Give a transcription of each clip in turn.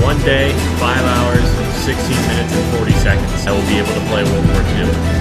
1 day, 5 hours, 16 minutes, and 40 seconds, I will be able to play World War II.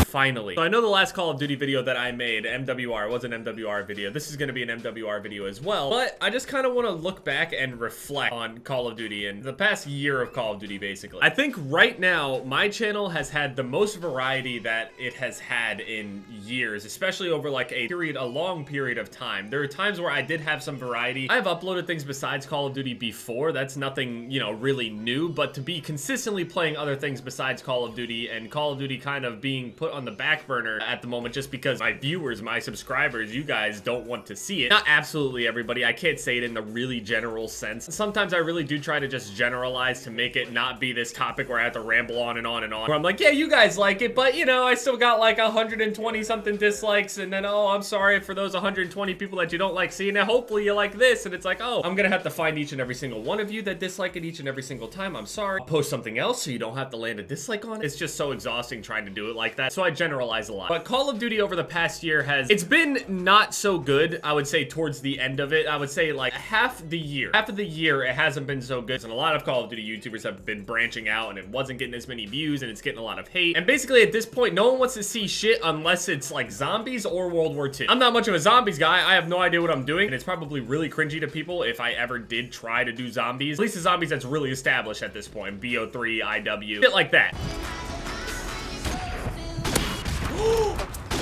Finally. So I know the last Call of Duty video that I made, MWR, was an MWR video. This is going to be an MWR video as well. But I just kind of want to look back and reflect on Call of Duty and the past year of Call of Duty, basically. I think right now, my channel has had the most variety that it has had in years, especially over like a long period of time. There are times where I did have some variety. I've uploaded things besides Call of Duty before. That's nothing, you know, really new, but to be consistently playing other things besides Call of Duty and Call of Duty kind of being put on the back burner at the moment just because my viewers, my subscribers, you guys don't want to see it. Not absolutely everybody. I can't say it in the really general sense. Sometimes I really do try to just generalize to make it not be this topic where I have to ramble on and on and on. Where I'm like, yeah, you guys like it, but you know, I still got like 120 something dislikes, and then, oh, I'm sorry for those 120 people that you don't like seeing it. Hopefully you like this. And it's like, oh, I'm gonna have to find each and every single one of you that dislike it each and every single time. I'm sorry. I'll post something else so you don't have to land a dislike on it. It's just so exhausting trying to do it like that. So I generalize a lot. But Call of Duty over the past year it's been not so good, I would say, towards the end of it. I would say like half of the year it hasn't been so good, and a lot of Call of Duty YouTubers have been branching out and it wasn't getting as many views and it's getting a lot of hate. And basically at this point, no one wants to see shit unless it's like zombies or World War II. I'm not much of a zombies guy. I have no idea what I'm doing, and it's probably really cringy to people if I ever did try to do zombies. At least the zombies that's really established at this point. BO3, IW, shit like that.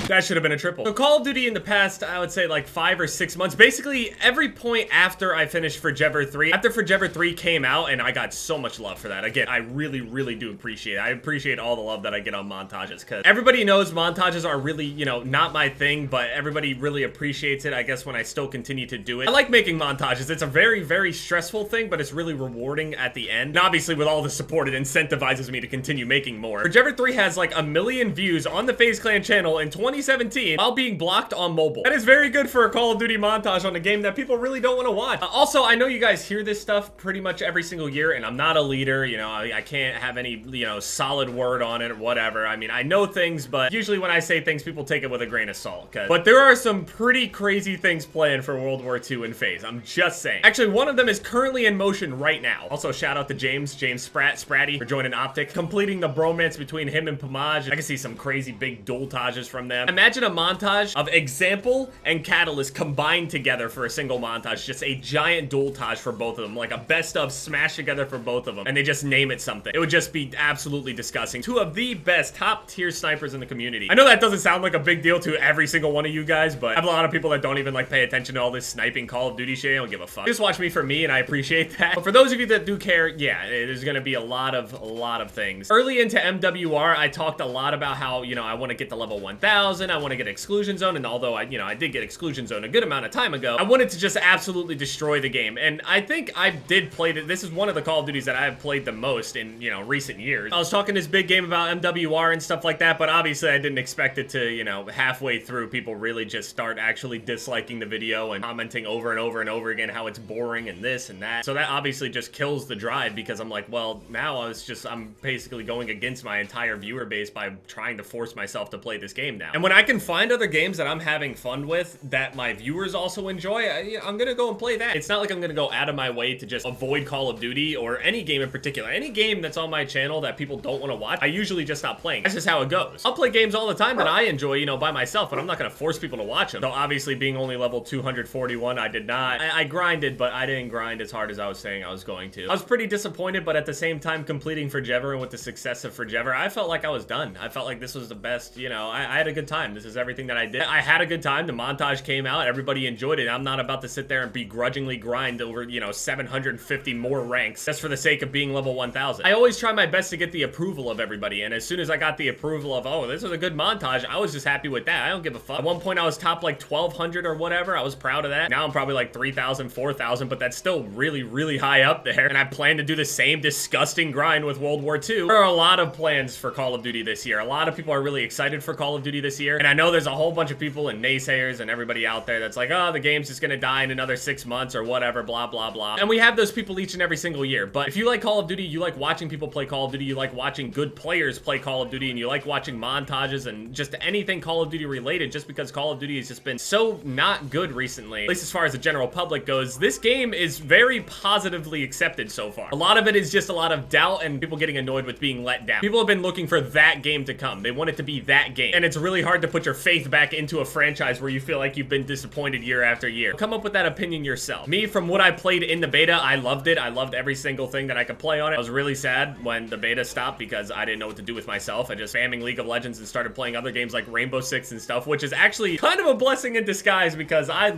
That should have been a triple. So Call of Duty in the past, I would say like 5 or 6 months, basically every point after I finished Forever 3, after Forever 3 came out, and I got so much love for that. Again, I really, really do appreciate it. I appreciate all the love that I get on montages, because everybody knows montages are really, you know, not my thing, but everybody really appreciates it, I guess, when I still continue to do it. I like making montages. It's a very, very stressful thing, but it's really rewarding at the end. And obviously with all the support, it incentivizes me to continue making more. Forever 3 has like 1 million views on the FaZe Clan channel in 2017 while being blocked on mobile. That is very good for a Call of Duty montage on a game that people really don't want to watch. Also, I know you guys hear this stuff pretty much every single year, and I'm not a leader, you know, I can't have any, you know, solid word on it or whatever. I mean, I know things, but usually when I say things, people take it with a grain of salt. But there are some pretty crazy things planned for World War II in FaZe. I'm just saying. Actually, one of them is currently in motion right now. Also, shout out to James Spratty for joining Optic, completing the bromance between him and Pomage. I can see some crazy big dual-tages from them. Imagine a montage of Example and Catalyst combined together for a single montage. Just a giant dual-tage for both of them. Like a best of smashed together for both of them. And they just name it something. It would just be absolutely disgusting. Two of the best top-tier snipers in the community. I know that doesn't sound like a big deal to every single one of you guys, but I have a lot of people that don't even like pay attention to all this sniping Call of Duty shit. I don't give a fuck. Just watch me for me, and I appreciate that. But for those of you that do care, yeah, there's gonna be a lot of things. Early into MWR, I talked a lot about how, you know, I want to get to level 1000. I want to get Exclusion Zone, and although I did get Exclusion Zone a good amount of time ago, I wanted to just absolutely destroy the game. And I think I did play it. This is one of the Call of Duties that I have played the most in, you know, recent years. I was talking this big game about MWR and stuff like that, but obviously I didn't expect it to, you know, halfway through, people really just start actually disliking the video and commenting over and over and over again how it's boring and this and that. So that obviously just kills the drive, because I'm like, well, now I'm basically going against my entire viewer base by trying to force myself to play this game now. And when I can find other games that I'm having fun with that my viewers also enjoy, I'm gonna go and play that. It's not like I'm gonna go out of my way to just avoid Call of Duty or any game in particular. Any game that's on my channel that people don't want to watch, I usually just stop playing. That's just how it goes. I'll play games all the time that I enjoy, you know, by myself, but I'm not gonna force people to watch them. So obviously being only level 241, I did not. I grinded, but I didn't grind as hard as I was saying I was going to. I was pretty disappointed, but at the same time completing Forever and with the success of Forever, I felt like I was done. I felt like this was the best, you know, I had a good time. This is everything that I did. I had a good time. The montage came out. Everybody enjoyed it. I'm not about to sit there and begrudgingly grind over, you know, 750 more ranks just for the sake of being level 1000. I always try my best to get the approval of everybody, and as soon as I got the approval of, oh, this was a good montage, I was just happy with that. I don't give a fuck. At one point I was top like 1200 or whatever. I was proud of that. Now I'm probably like 3000, 4000, but that's still really, really high up there, and I plan to do the same disgusting grind with World War II. There are a lot of plans for Call of Duty this year. A lot of people are really excited for Call of Duty this year. year. And I know there's a whole bunch of people and naysayers and everybody out there that's like, oh, the game's just gonna die in another 6 months or whatever, blah, blah, blah. And we have those people each and every single year. But if you like Call of Duty, you like watching people play Call of Duty, you like watching good players play Call of Duty, and you like watching montages and just anything Call of Duty related, just because Call of Duty has just been so not good recently, at least as far as the general public goes, this game is very positively accepted so far. A lot of it is just a lot of doubt and people getting annoyed with being let down. People have been looking for that game to come. They want it to be that game. And it's really hard to put your faith back into a franchise where you feel like you've been disappointed year after year. Come up with that opinion yourself. Me, from what I played in the beta, I loved it. I loved every single thing that I could play on it. I was really sad when the beta stopped because I didn't know what to do with myself. I just spamming League of Legends and started playing other games like Rainbow Six and stuff, which is actually kind of a blessing in disguise because I've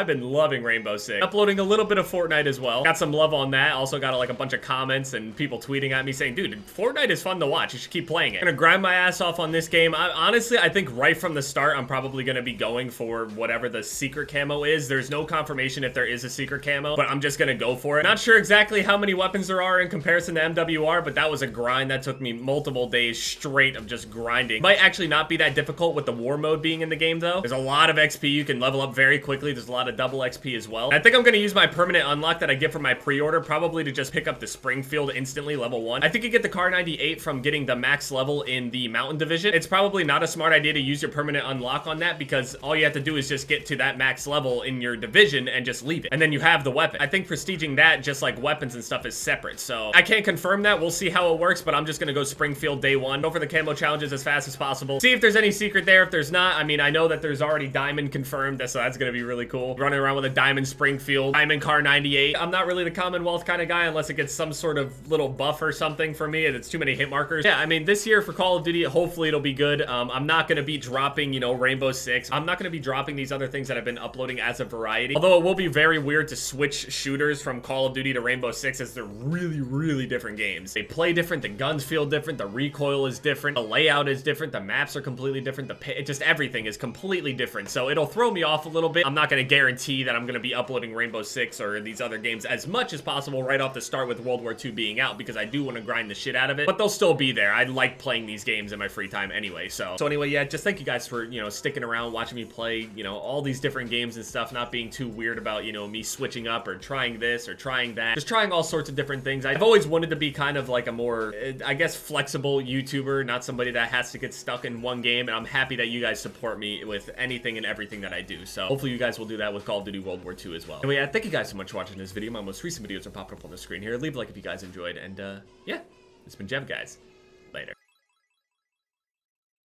been loving Rainbow Six. Uploading a little bit of Fortnite as well. Got some love on that. Also got like a bunch of comments and people tweeting at me saying, dude, Fortnite is fun to watch. You should keep playing it. I'm gonna grind my ass off on this game. Honestly, I think right from the start, I'm probably gonna be going for whatever the secret camo is. There's no confirmation if there is a secret camo, but I'm just gonna go for it. Not sure exactly how many weapons there are in comparison to MWR, but that was a grind that took me multiple days straight of just grinding. Might actually not be that difficult with the war mode being in the game though. There's a lot of XP. You can level up very quickly. There's a lot of double XP as well. And I think I'm gonna use my permanent unlock that I get from my pre-order probably to just pick up the Springfield instantly level 1. I think you get the Car 98 from getting the max level in the Mountain Division. It's probably not a smart idea to use your permanent unlock on that because all you have to do is just get to that max level in your division and just leave it. And then you have the weapon. I think prestiging that, just like weapons and stuff, is separate. So I can't confirm that. We'll see how it works, but I'm just gonna go Springfield day 1. Go for the camo challenges as fast as possible. See if there's any secret there. If there's not, I mean, I know that there's already Diamond confirmed, so that's gonna be really cool. Running around with a Diamond Springfield, Diamond Car 98. I'm not really the Commonwealth kind of guy unless it gets some sort of little buff or something for me and it's too many hit markers. Yeah, I mean, this year for Call of Duty, hopefully it'll be good. I'm not gonna be dropping, you know, Rainbow Six. I'm not gonna be dropping these other things that I've been uploading as a variety. Although it will be very weird to switch shooters from Call of Duty to Rainbow Six as they're really, really different games. They play different, the guns feel different, the recoil is different, the layout is different, the maps are completely different, just everything is completely different. So it'll throw me off a little bit. I'm not gonna guarantee that I'm gonna be uploading Rainbow Six or these other games as much as possible right off the start with World War II being out because I do want to grind the shit out of it, but they'll still be there. I like playing these games in my free time anyway. So anyway, yeah, just thank you guys for, you know, sticking around, watching me play, you know, all these different games and stuff, not being too weird about, you know, me switching up or trying this or trying that, just trying all sorts of different things. I've always wanted to be kind of like a more, I guess, flexible YouTuber, not somebody that has to get stuck in one game, and I'm happy that you guys support me with anything and everything that I do. So hopefully you guys will do that with Call of Duty World War II as well. Anyway, yeah, thank you guys so much for watching this video. My most recent videos are popping up on the screen here. Leave a like if you guys enjoyed, and yeah, it's been Jev, guys.